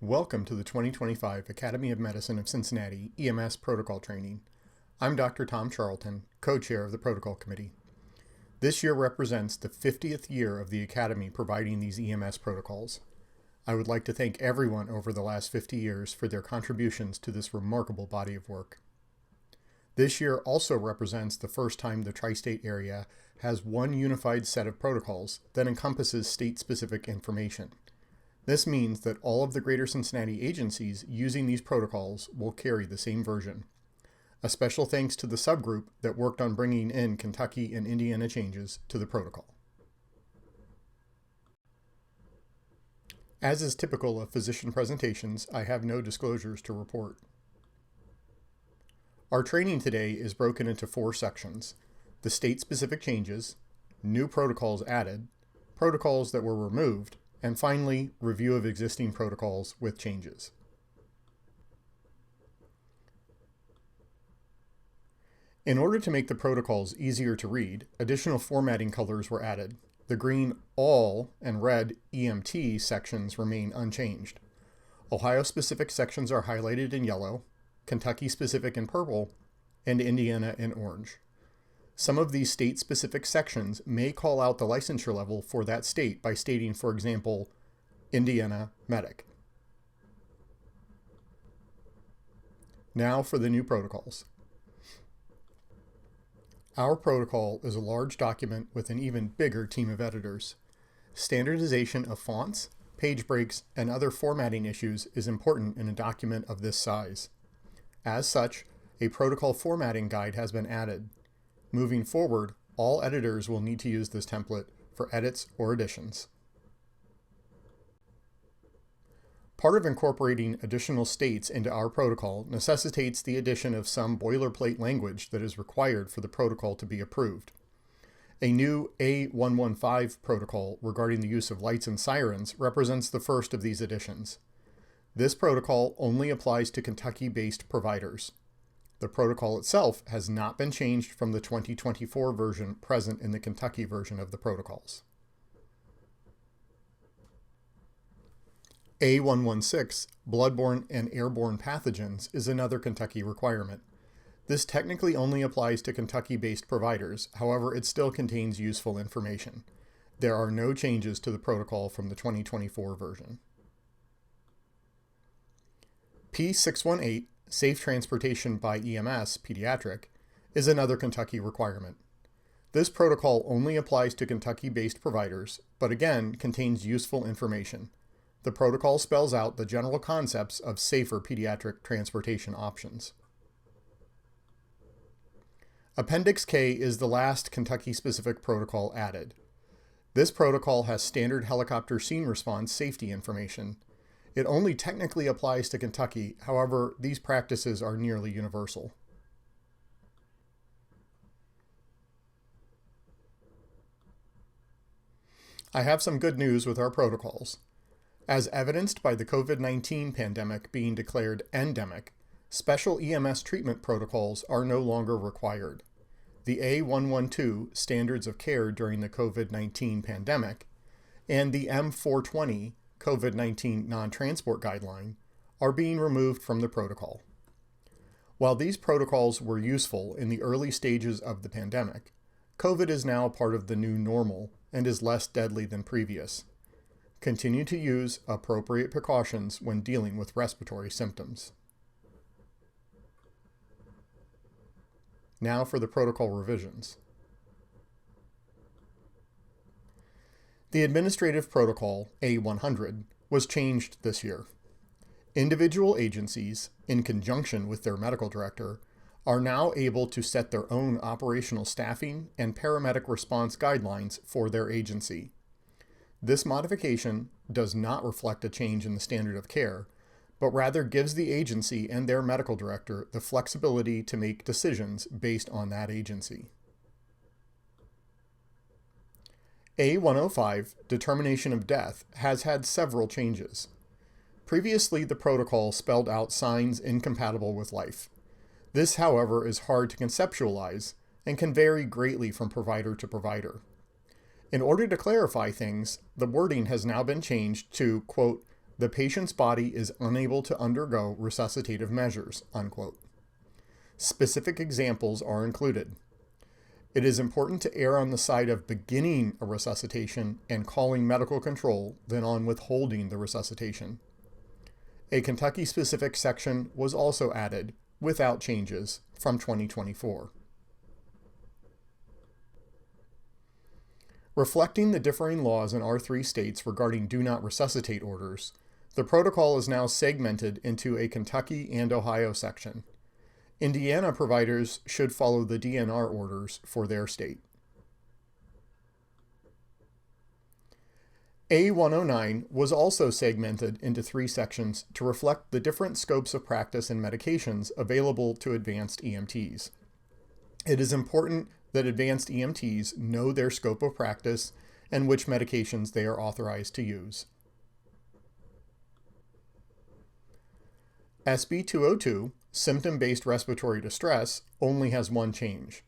Welcome to the 2025 Academy of Medicine of Cincinnati EMS Protocol Training. I'm Dr. Tom Charlton, co-chair of the Protocol Committee. This year represents the 50th year of the Academy providing these EMS protocols. I would like to thank everyone over the last 50 years for their contributions to this remarkable body of work. This year also represents the first time the tri-state area has one unified set of protocols that encompasses state-specific information. This means that all of the Greater Cincinnati agencies using these protocols will carry the same version. A special thanks to the subgroup that worked on bringing in Kentucky and Indiana changes to the protocol. As is typical of physician presentations, I have no disclosures to report. Our training today is broken into 4 sections: the state-specific changes, new protocols added, protocols that were removed, and finally, review of existing protocols with changes. In order to make the protocols easier to read, additional formatting colors were added. The green ALL and red EMT sections remain unchanged. Ohio-specific sections are highlighted in yellow, Kentucky-specific in purple, and Indiana in orange. Some of these state-specific sections may call out the licensure level for that state by stating, for example, Indiana Medic. Now for the new protocols. Our protocol is a large document with an even bigger team of editors. Standardization of fonts, page breaks, and other formatting issues is important in a document of this size. As such, a protocol formatting guide has been added. Moving forward, all editors will need to use this template for edits or additions. Part of incorporating additional states into our protocol necessitates the addition of some boilerplate language that is required for the protocol to be approved. A new A115 protocol regarding the use of lights and sirens represents the first of these additions. This protocol only applies to Kentucky-based providers. The protocol itself has not been changed from the 2024 version present in the Kentucky version of the protocols. A116, bloodborne and airborne pathogens, is another Kentucky requirement. This technically only applies to Kentucky-based providers, however, it still contains useful information. There are no changes to the protocol from the 2024 version. P618, Safe Transportation by EMS, Pediatric, is another Kentucky requirement. This protocol only applies to Kentucky-based providers, but again contains useful information. The protocol spells out the general concepts of safer pediatric transportation options. Appendix K is the last Kentucky-specific protocol added. This protocol has standard helicopter scene response safety information. It only technically applies to Kentucky, however, these practices are nearly universal. I have some good news with our protocols. As evidenced by the COVID-19 pandemic being declared endemic, special EMS treatment protocols are no longer required. The A112 Standards of Care during the COVID-19 pandemic and the M420 COVID-19 non-transport guideline are being removed from the protocol. While these protocols were useful in the early stages of the pandemic, COVID is now part of the new normal and is less deadly than previous. Continue to use appropriate precautions when dealing with respiratory symptoms. Now for the protocol revisions. The administrative protocol, A100, was changed this year. Individual agencies, in conjunction with their medical director, are now able to set their own operational staffing and paramedic response guidelines for their agency. This modification does not reflect a change in the standard of care, but rather gives the agency and their medical director the flexibility to make decisions based on that agency. A105, Determination of Death, has had several changes. Previously, the protocol spelled out signs incompatible with life. This, however, is hard to conceptualize and can vary greatly from provider to provider. In order to clarify things, the wording has now been changed to, quote, the patient's body is unable to undergo resuscitative measures, unquote. Specific examples are included. It is important to err on the side of beginning a resuscitation and calling medical control than on withholding the resuscitation. A Kentucky-specific section was also added, without changes, from 2024. Reflecting the differing laws in our three states regarding do not resuscitate orders, the protocol is now segmented into a Kentucky and Ohio section. Indiana providers should follow the DNR orders for their state. A109 was also segmented into three sections to reflect the different scopes of practice and medications available to advanced EMTs. It is important that advanced EMTs know their scope of practice and which medications they are authorized to use. SB 202, symptom-based respiratory distress, only has one change.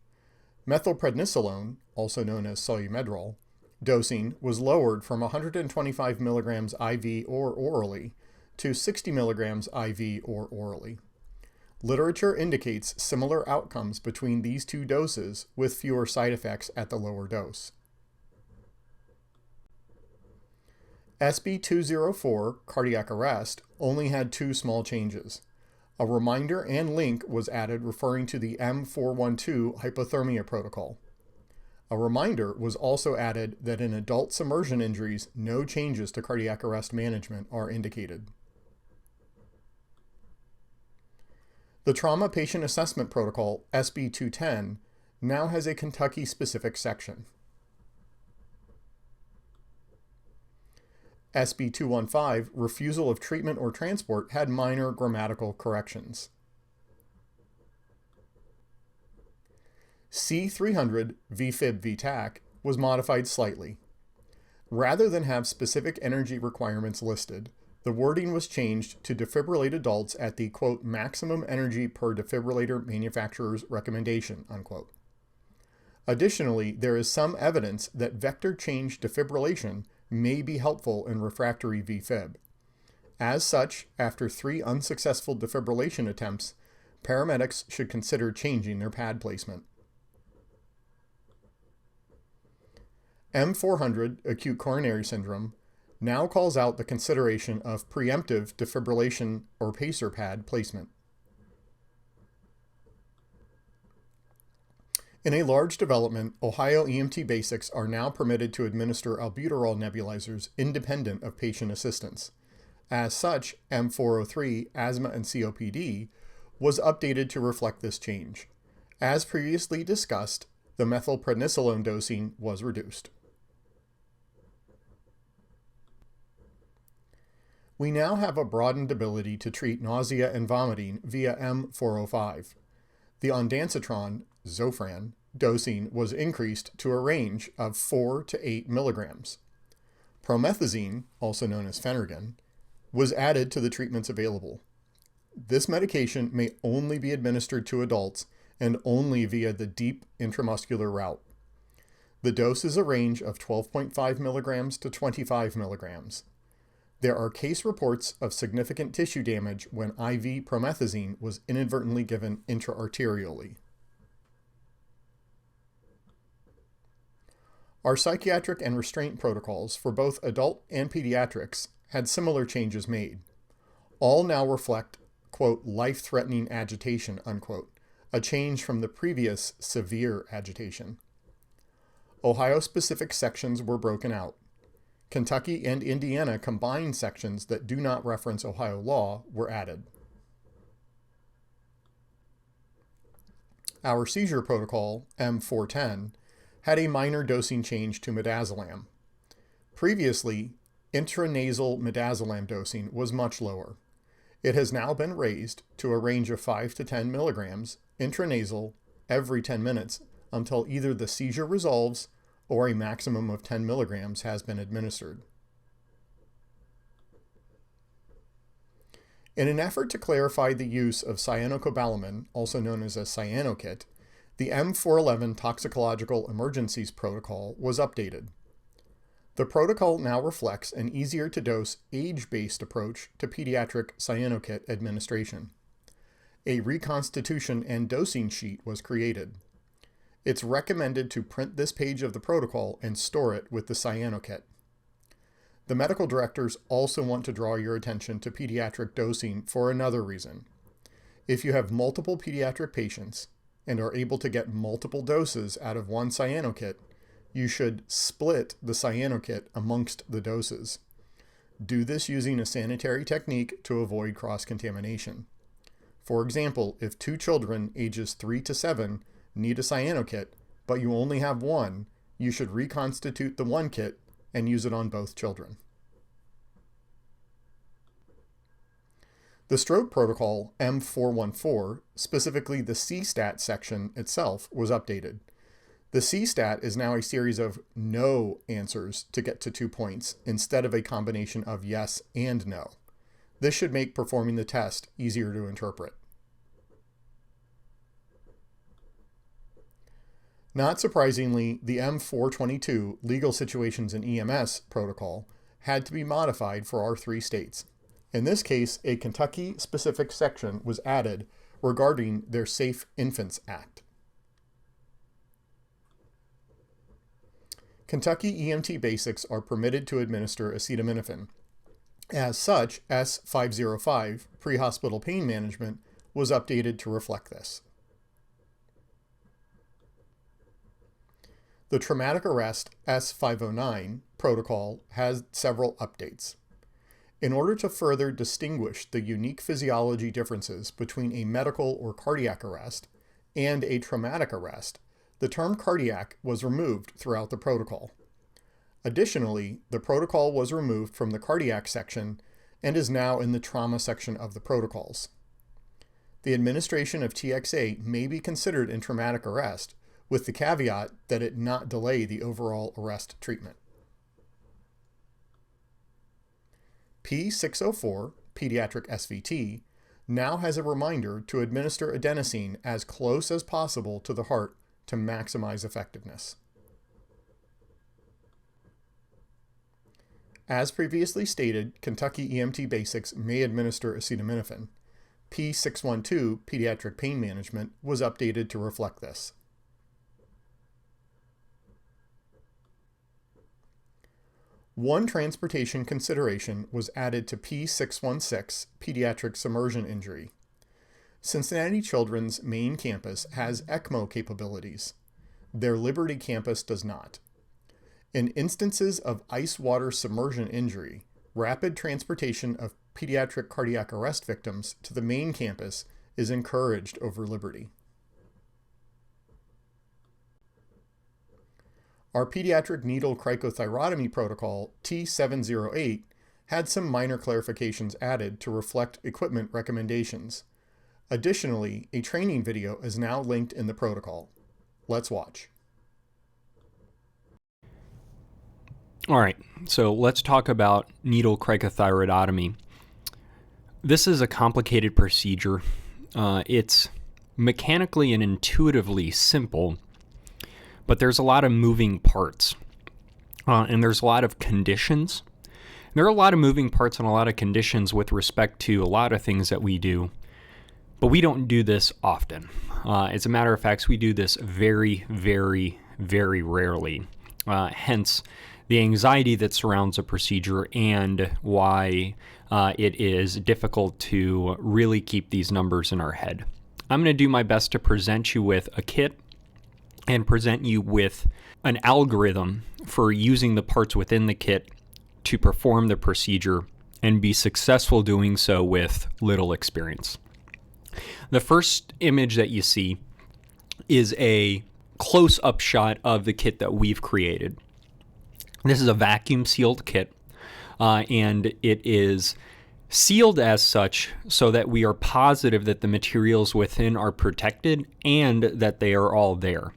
Methylprednisolone, also known as Solumedrol, dosing was lowered from 125 milligrams IV or orally to 60 milligrams IV or orally. Literature indicates similar outcomes between these two doses with fewer side effects at the lower dose. SB 204, cardiac arrest, only had two small changes. A reminder and link was added referring to the M412 hypothermia protocol. A reminder was also added that in adult submersion injuries, no changes to cardiac arrest management are indicated. The Trauma Patient Assessment Protocol, SB 210, now has a Kentucky-specific section. SB 215, refusal of treatment or transport, had minor grammatical corrections. C300 VFib VTAC was modified slightly. Rather than have specific energy requirements listed, the wording was changed to defibrillate adults at the, quote, maximum energy per defibrillator manufacturer's recommendation, unquote. Additionally, there is some evidence that vector change defibrillation may be helpful in refractory VFib. As such, after 3 unsuccessful defibrillation attempts, paramedics should consider changing their pad placement. M400, acute coronary syndrome, now calls out the consideration of preemptive defibrillation or pacer pad placement. In a large development, Ohio EMT basics are now permitted to administer albuterol nebulizers independent of patient assistance. As such, M403, asthma and COPD, was updated to reflect this change. As previously discussed, the methylprednisolone dosing was reduced. We now have a broadened ability to treat nausea and vomiting via M405. The ondansetron, Zofran, dosing was increased to a range of 4 to 8 milligrams. Promethazine, also known as Phenergan, was added to the treatments available. This medication may only be administered to adults and only via the deep intramuscular route. The dose is a range of 12.5 milligrams to 25 milligrams. There are case reports of significant tissue damage when IV promethazine was inadvertently given intraarterially. Our psychiatric and restraint protocols for both adult and pediatrics had similar changes made. All now reflect, quote, life-threatening agitation, unquote, a change from the previous severe agitation. Ohio-specific sections were broken out. Kentucky and Indiana combined sections that do not reference Ohio law were added. Our seizure protocol, M410, had a minor dosing change to midazolam. Previously, intranasal midazolam dosing was much lower. It has now been raised to a range of 5 to 10 milligrams intranasal every 10 minutes until either the seizure resolves or a maximum of 10 milligrams has been administered. In an effort to clarify the use of cyanocobalamin, also known as a cyanokit, the M411 Toxicological Emergencies Protocol was updated. The protocol now reflects an easier-to-dose, age-based approach to pediatric cyanokit administration. A reconstitution and dosing sheet was created. It's recommended to print this page of the protocol and store it with the cyanokit. The medical directors also want to draw your attention to pediatric dosing for another reason. If you have multiple pediatric patients and are able to get multiple doses out of one cyanokit, you should split the cyanokit amongst the doses. Do this using a sanitary technique to avoid cross-contamination. For example, if 2 children ages 3 to 7 need a cyanokit, but you only have one, you should reconstitute the one kit and use it on both children. The stroke protocol M414, specifically the CSTAT section itself, was updated. The CSTAT is now a series of no answers to get to 2 points instead of a combination of yes and no. This should make performing the test easier to interpret. Not surprisingly, the M422 Legal Situations in EMS protocol had to be modified for our 3 states. In this case, a Kentucky-specific section was added regarding their Safe Infants Act. Kentucky EMT basics are permitted to administer acetaminophen. As such, S505, pre-hospital pain management, was updated to reflect this. The traumatic arrest S509 protocol has several updates. In order to further distinguish the unique physiology differences between a medical or cardiac arrest and a traumatic arrest, the term cardiac was removed throughout the protocol. Additionally, the protocol was removed from the cardiac section and is now in the trauma section of the protocols. The administration of TXA may be considered in traumatic arrest, with the caveat that it not delay the overall arrest treatment. P604, pediatric SVT, now has a reminder to administer adenosine as close as possible to the heart to maximize effectiveness. As previously stated, Kentucky EMT Basics may administer acetaminophen. P612, pediatric pain management, was updated to reflect this. One transportation consideration was added to P616, pediatric submersion injury. Cincinnati Children's main campus has ECMO capabilities. Their Liberty campus does not. In instances of ice water submersion injury, rapid transportation of pediatric cardiac arrest victims to the main campus is encouraged over Liberty. Our pediatric needle cricothyrotomy protocol, T708, had some minor clarifications added to reflect equipment recommendations. Additionally, a training video is now linked in the protocol. Let's watch. All right, so let's talk about needle cricothyroidotomy. This is a complicated procedure. It's mechanically and intuitively simple, but there's a lot of moving parts, and there's a lot of conditions. There are a lot of moving parts and a lot of conditions with respect to a lot of things that we do, but we don't do this often. As a matter of fact, we do this very, very, very rarely, hence the anxiety that surrounds a procedure and why it is difficult to really keep these numbers in our head. I'm going to do my best to present you with a kit and present you with an algorithm for using the parts within the kit to perform the procedure and be successful doing so with little experience. The first image that you see is a close-up shot of the kit that we've created. This is a vacuum sealed kit, and it is sealed as such so that we are positive that the materials within are protected and that they are all there.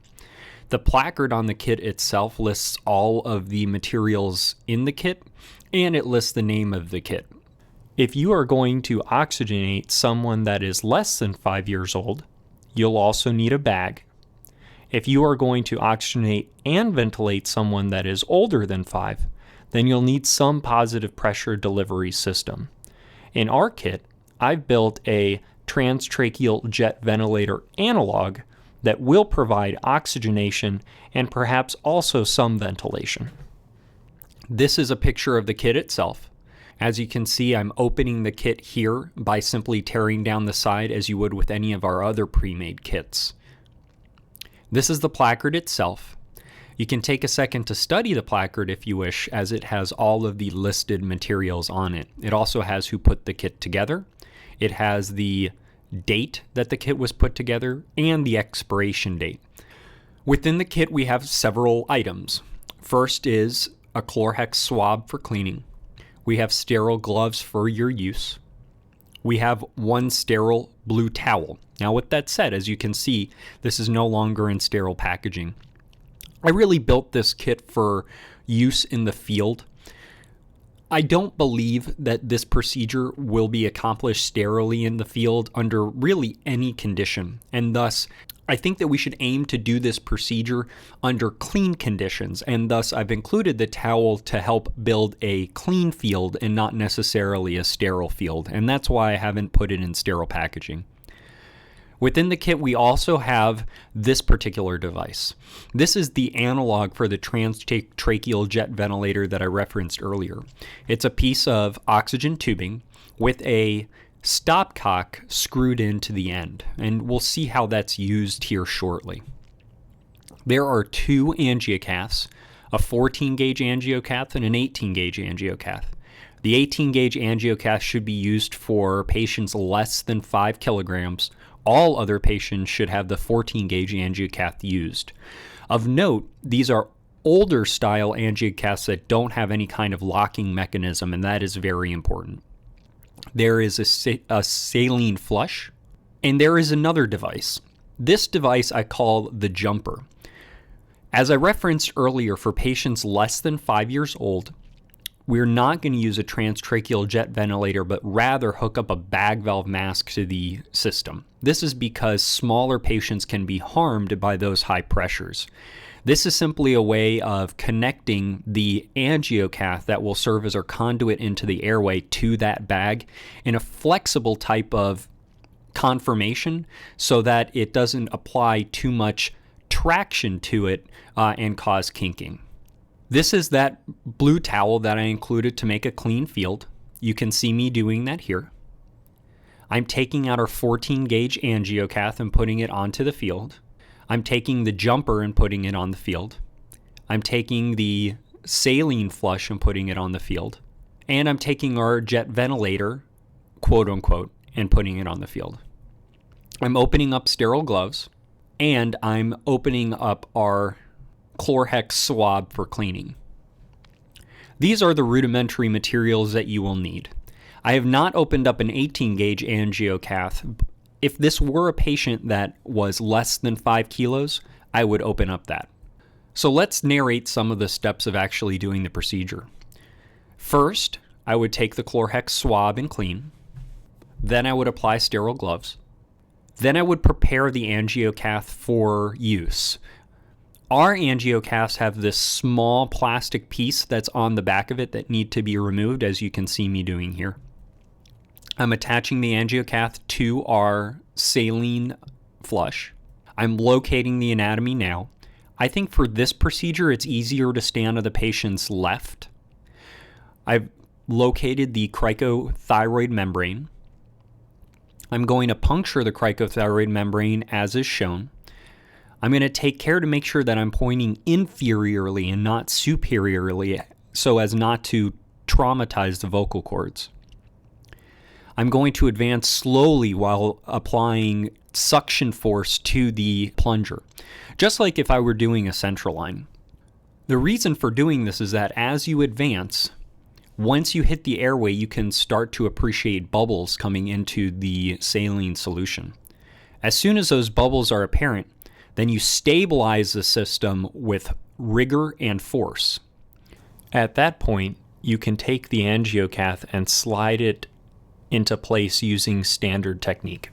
The placard on the kit itself lists all of the materials in the kit, and it lists the name of the kit. If you are going to oxygenate someone that is less than 5 years old, you'll also need a bag. If you are going to oxygenate and ventilate someone that is older than 5, then you'll need some positive pressure delivery system. In our kit, I've built a transtracheal jet ventilator analog that will provide oxygenation and perhaps also some ventilation. This is a picture of the kit itself. As you can see, I'm opening the kit here by simply tearing down the side as you would with any of our other pre-made kits. This is the placard itself. You can take a second to study the placard if you wish, as it has all of the listed materials on it. It also has who put the kit together. It has the date that the kit was put together and the expiration date. Within the kit, we have several items. First is a Chlorhex swab for cleaning. We have sterile gloves for your use. We have one sterile blue towel. Now, with that said, as you can see, this is no longer in sterile packaging. I really built this kit for use in the field. I don't believe that this procedure will be accomplished sterilely in the field under really any condition, and thus I think that we should aim to do this procedure under clean conditions, and thus I've included the towel to help build a clean field and not necessarily a sterile field, and that's why I haven't put it in sterile packaging. Within the kit, we also have this particular device. This is the analog for the transtracheal jet ventilator that I referenced earlier. It's a piece of oxygen tubing with a stopcock screwed into the end, and we'll see how that's used here shortly. There are two angiocaths, a 14-gauge angiocath and an 18-gauge angiocath. The 18-gauge angiocath should be used for patients less than 5 kilograms. All other patients should have the 14-gauge angiocath used. Of note, these are older style angiocaths that don't have any kind of locking mechanism, and that is very important. There is a saline flush, and there is another device. This device I call the jumper. As I referenced earlier, for patients less than 5 years old, we're not going to use a transtracheal jet ventilator, but rather hook up a bag valve mask to the system. This is because smaller patients can be harmed by those high pressures. This is simply a way of connecting the angiocath that will serve as our conduit into the airway to that bag in a flexible type of conformation so that it doesn't apply too much traction to it and cause kinking. This is that blue towel that I included to make a clean field. You can see me doing that here. I'm taking out our 14-gauge angiocath and putting it onto the field. I'm taking the jumper and putting it on the field. I'm taking the saline flush and putting it on the field. And I'm taking our jet ventilator, quote unquote, and putting it on the field. I'm opening up sterile gloves, and I'm opening up our Chlorhex swab for cleaning. These are the rudimentary materials that you will need. I have not opened up an 18-gauge angiocath. If this were a patient that was less than 5 kilos, I would open up that. So let's narrate some of the steps of actually doing the procedure. First, I would take the Chlorhex swab and clean. Then I would apply sterile gloves. Then I would prepare the angiocath for use. Our angiocaths have this small plastic piece that's on the back of it that need to be removed, as you can see me doing here. I'm attaching the angiocath to our saline flush. I'm locating the anatomy now. I think for this procedure, it's easier to stand on the patient's left. I've located the cricothyroid membrane. I'm going to puncture the cricothyroid membrane as is shown. I'm going to take care to make sure that I'm pointing inferiorly and not superiorly so as not to traumatize the vocal cords. I'm going to advance slowly while applying suction force to the plunger, just like if I were doing a central line. The reason for doing this is that as you advance, once you hit the airway, you can start to appreciate bubbles coming into the saline solution. As soon as those bubbles are apparent, then you stabilize the system with rigor and force. At that point, you can take the angiocath and slide it into place using standard technique.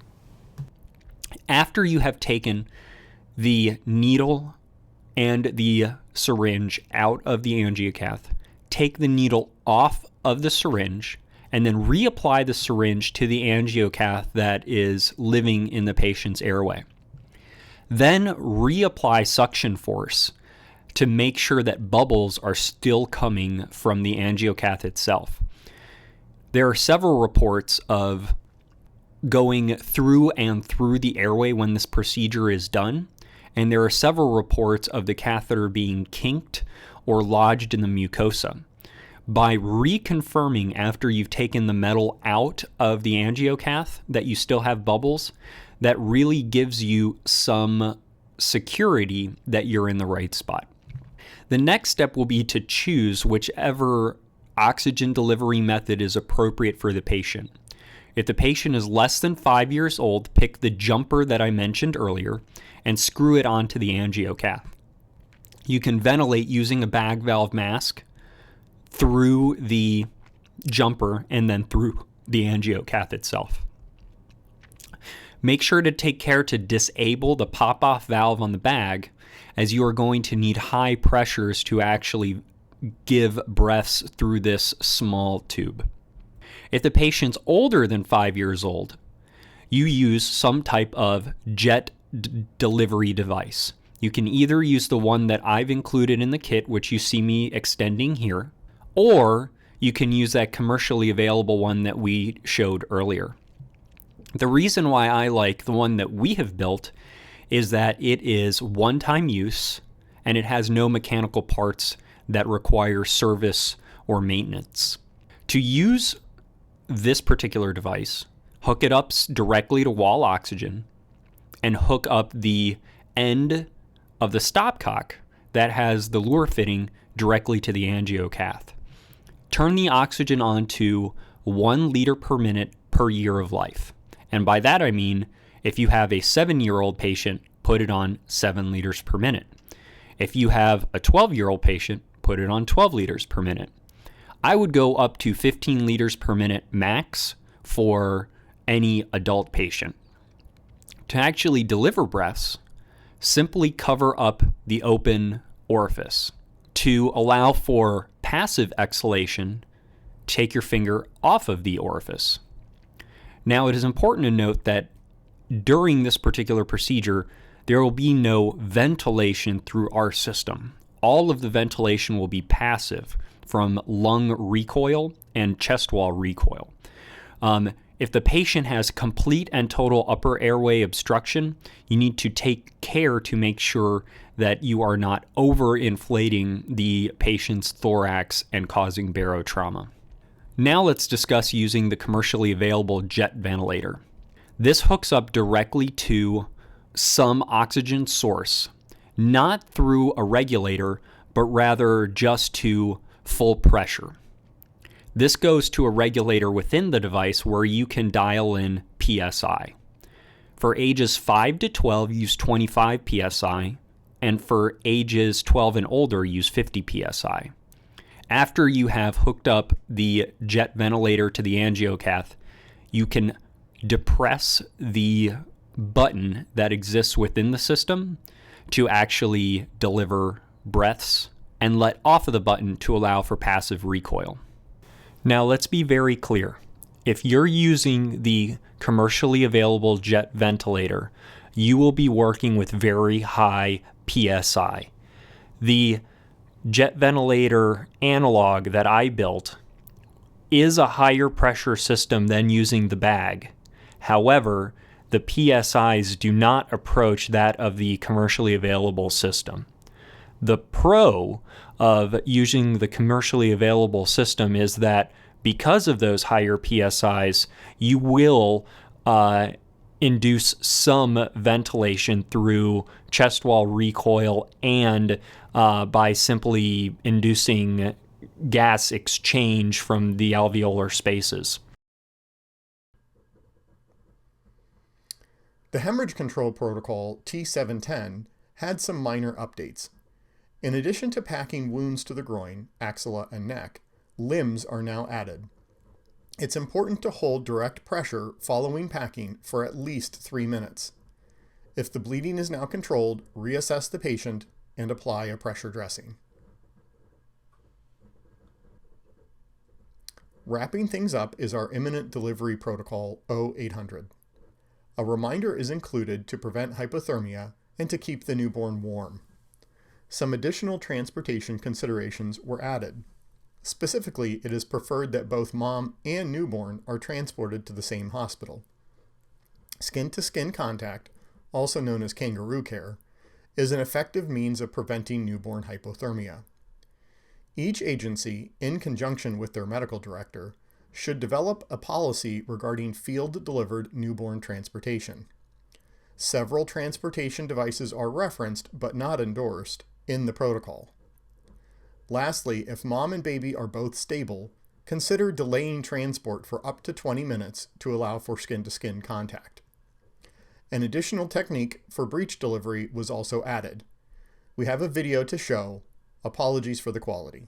After you have taken the needle and the syringe out of the angiocath, take the needle off of the syringe and then reapply the syringe to the angiocath that is living in the patient's airway. Then reapply suction force to make sure that bubbles are still coming from the angiocath itself. There are several reports of going through the airway when this procedure is done, and there are several reports of the catheter being kinked or lodged in the mucosa. By reconfirming after you've taken the metal out of the angiocath that you still have bubbles, that really gives you some security that you're in the right spot. The next step will be to choose whichever oxygen delivery method is appropriate for the patient. If the patient is less than 5 years old, pick the jumper that I mentioned earlier and screw it onto the angiocath. You can ventilate using a bag valve mask through the jumper and then through the angiocath itself. Make sure to take care to disable the pop-off valve on the bag, as you are going to need high pressures to actually give breaths through this small tube. If the patient's older than 5 years old, you use some type of jet delivery device. You can either use the one that I've included in the kit, which you see me extending here, or you can use that commercially available one that we showed earlier. The reason why I like the one that we have built is that it is one-time use and it has no mechanical parts that require service or maintenance. To use this particular device, hook it up directly to wall oxygen and hook up the end of the stopcock that has the lure fitting directly to the angiocath. Turn the oxygen on to 1 liter per minute per year of life. And by that I mean, if you have a 7-year-old patient, put it on 7 liters per minute. If you have a 12-year-old patient, put it on 12 liters per minute. I would go up to 15 liters per minute max for any adult patient. To actually deliver breaths, simply cover up the open orifice. To allow for passive exhalation, take your finger off of the orifice. Now, it is important to note that during this particular procedure, there will be no ventilation through our system. All of the ventilation will be passive from lung recoil and chest wall recoil. If the patient has complete and total upper airway obstruction, you need to take care to make sure that you are not overinflating the patient's thorax and causing barotrauma. Now let's discuss using the commercially available jet ventilator. This hooks up directly to some oxygen source, not through a regulator, but rather just to full pressure. This goes to a regulator within the device where you can dial in PSI. For ages 5 to 12, use 25 PSI, and for ages 12 and older, use 50 PSI. After you have hooked up the jet ventilator to the angiocath, you can depress the button that exists within the system to actually deliver breaths and let off of the button to allow for passive recoil. Now let's be very clear. If you're using the commercially available jet ventilator, you will be working with very high PSI. The jet ventilator analog that I built is a higher pressure system than using the bag. However, the PSIs do not approach that of the commercially available system. The pro of using the commercially available system is that because of those higher PSIs, you will induce some ventilation through chest wall recoil and by simply inducing gas exchange from the alveolar spaces. The hemorrhage control protocol T710 had some minor updates. In addition to packing wounds to the groin, axilla, and neck, limbs are now added. It's important to hold direct pressure following packing for at least 3 minutes. If the bleeding is now controlled, reassess the patient and apply a pressure dressing. Wrapping things up is our imminent delivery protocol 0800. A reminder is included to prevent hypothermia and to keep the newborn warm. Some additional transportation considerations were added. Specifically, it is preferred that both mom and newborn are transported to the same hospital. Skin-to-skin contact, also known as kangaroo care, is an effective means of preventing newborn hypothermia. Each agency, in conjunction with their medical director, should develop a policy regarding field-delivered newborn transportation. Several transportation devices are referenced, but not endorsed, in the protocol. Lastly, if mom and baby are both stable, consider delaying transport for up to 20 minutes to allow for skin-to-skin contact. An additional technique for breech delivery was also added. We have a video to show. Apologies for the quality.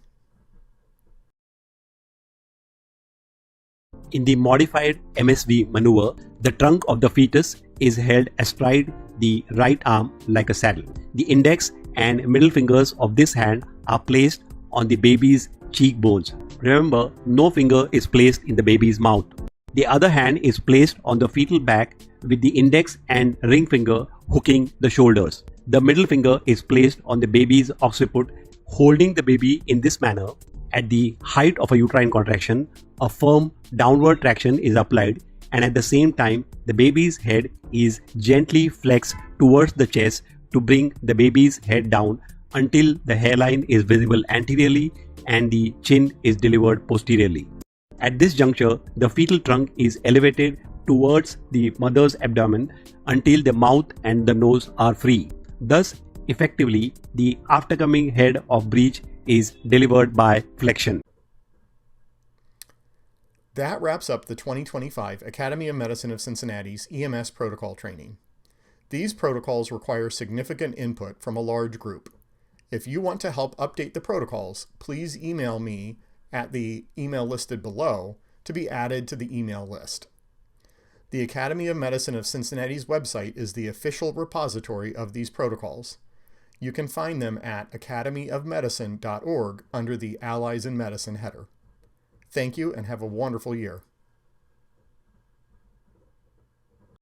In the modified MSV maneuver, the trunk of the fetus is held astride the right arm like a saddle. The index and middle fingers of this hand are placed on the baby's cheekbones. Remember, no finger is placed in the baby's mouth. The other hand is placed on the fetal back with the index and ring finger hooking the shoulders. The middle finger is placed on the baby's occiput, holding the baby in this manner. At the height of a uterine contraction, a firm downward traction is applied, and at the same time, the baby's head is gently flexed towards the chest to bring the baby's head down until the hairline is visible anteriorly and the chin is delivered posteriorly. At this juncture, the fetal trunk is elevated towards the mother's abdomen until the mouth and the nose are free. Thus, effectively, the aftercoming head of breech is delivered by flexion. That wraps up the 2025 Academy of Medicine of Cincinnati's EMS protocol training. These protocols require significant input from a large group. If you want to help update the protocols, please email me at the email listed below to be added to the email list. The Academy of Medicine of Cincinnati's website is the official repository of these protocols. You can find them at academyofmedicine.org under the Allies in Medicine header. Thank you and have a wonderful year.